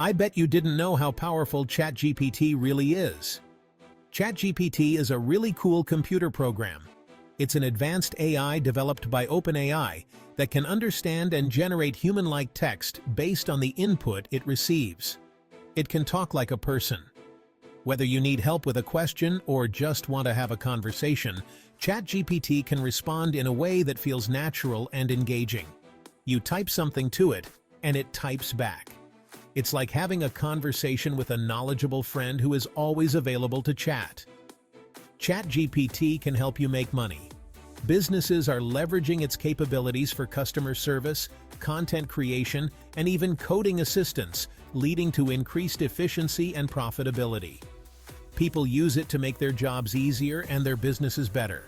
I bet you didn't know how powerful ChatGPT really is. ChatGPT is a really cool computer program. It's an advanced AI developed by OpenAI that can understand and generate human-like text based on the input it receives. It can talk like a person. Whether you need help with a question or just want to have a conversation, ChatGPT can respond in a way that feels natural and engaging. You type something to it, and it types back. It's like having a conversation with a knowledgeable friend who is always available to chat. ChatGPT can help you make money. Businesses are leveraging its capabilities for customer service, content creation, and even coding assistance, leading to increased efficiency and profitability. People use it to make their jobs easier and their businesses better.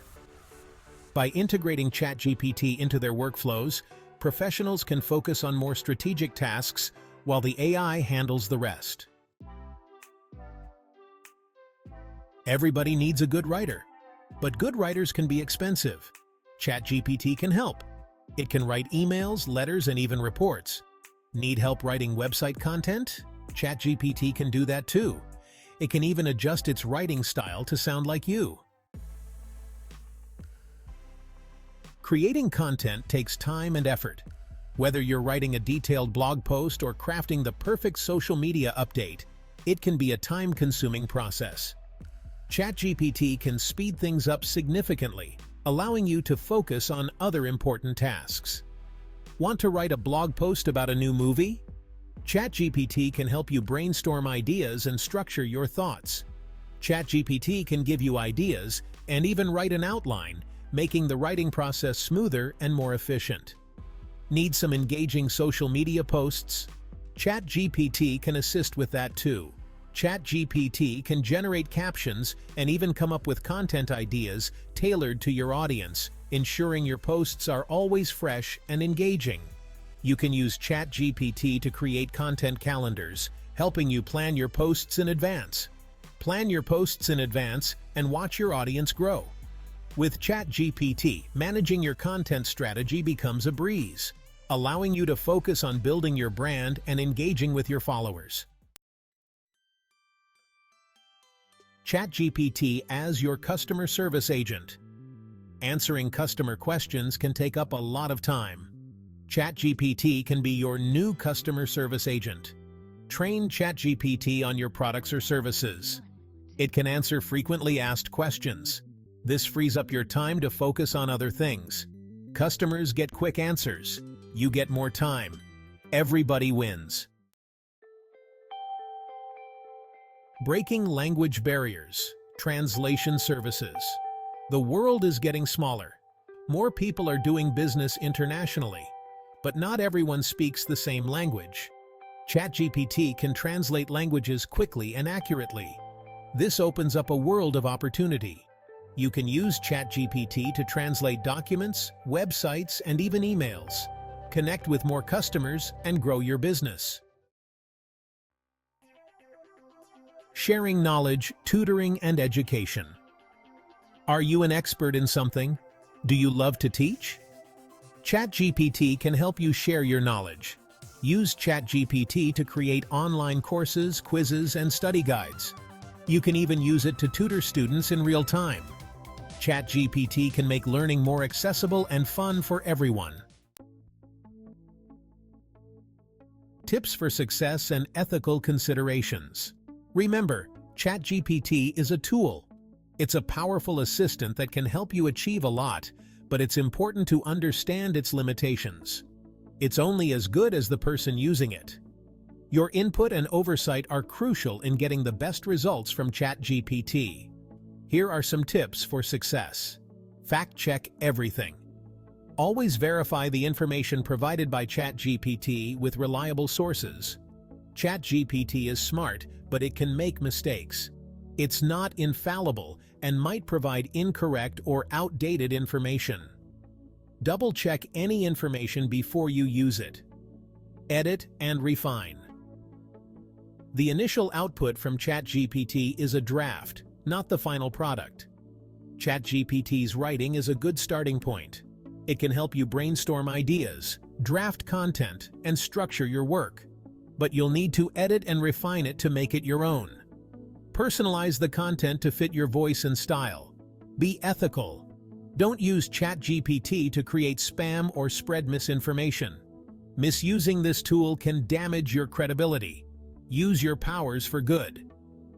By integrating ChatGPT into their workflows, professionals can focus on more strategic tasks while the AI handles the rest. Everybody needs a good writer, but good writers can be expensive. ChatGPT can help. It can write emails, letters, and even reports. Need help writing website content? ChatGPT can do that too. It can even adjust its writing style to sound like you. Creating content takes time and effort. Whether you're writing a detailed blog post or crafting the perfect social media update, it can be a time-consuming process. ChatGPT can speed things up significantly, allowing you to focus on other important tasks. Want to write a blog post about a new movie? ChatGPT can help you brainstorm ideas and structure your thoughts. ChatGPT can give you ideas and even write an outline, making the writing process smoother and more efficient. Need some engaging social media posts? ChatGPT can assist with that too. ChatGPT can generate captions and even come up with content ideas tailored to your audience, ensuring your posts are always fresh and engaging. You can use ChatGPT to create content calendars, helping you plan your posts in advance. Plan your posts in advance and watch your audience grow. With ChatGPT, managing your content strategy becomes a breeze, allowing you to focus on building your brand and engaging with your followers. ChatGPT as your customer service agent. Answering customer questions can take up a lot of time. ChatGPT can be your new customer service agent. Train ChatGPT on your products or services. It can answer frequently asked questions. This frees up your time to focus on other things. Customers get quick answers. You get more time. Everybody wins. Breaking language barriers. Translation services. The world is getting smaller. More people are doing business internationally, but not everyone speaks the same language. ChatGPT can translate languages quickly and accurately. This opens up a world of opportunity. You can use ChatGPT to translate documents, websites, and even emails. Connect with more customers and grow your business. Sharing knowledge, tutoring, and education. Are you an expert in something? Do you love to teach? ChatGPT can help you share your knowledge. Use ChatGPT to create online courses, quizzes, and study guides. You can even use it to tutor students in real time. ChatGPT can make learning more accessible and fun for everyone. Tips for success and ethical considerations. Remember, ChatGPT is a tool. It's a powerful assistant that can help you achieve a lot, but it's important to understand its limitations. It's only as good as the person using it. Your input and oversight are crucial in getting the best results from ChatGPT. Here are some tips for success. Fact-check everything. Always verify the information provided by ChatGPT with reliable sources. ChatGPT is smart, but it can make mistakes. It's not infallible and might provide incorrect or outdated information. Double-check any information before you use it. Edit and refine. The initial output from ChatGPT is a draft, not the final product. ChatGPT's writing is a good starting point. It can help you brainstorm ideas, draft content, and structure your work. but you'll need to edit and refine it to make it your own. Personalize the content to fit your voice and style. Be ethical. Don't use ChatGPT to create spam or spread misinformation. Misusing this tool can damage your credibility. Use your powers for good.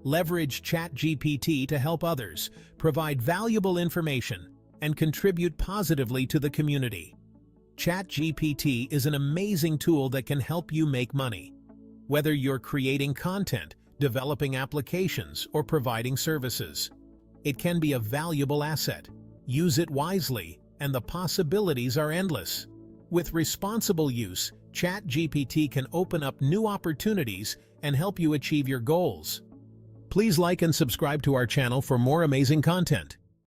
Leverage ChatGPT to help others, provide valuable information, and contribute positively to the community. ChatGPT is an amazing tool that can help you make money. Whether you're creating content, developing applications, or providing services, it can be a valuable asset. Use it wisely, and the possibilities are endless. With responsible use, ChatGPT can open up new opportunities and help you achieve your goals. Please like and subscribe to our channel for more amazing content.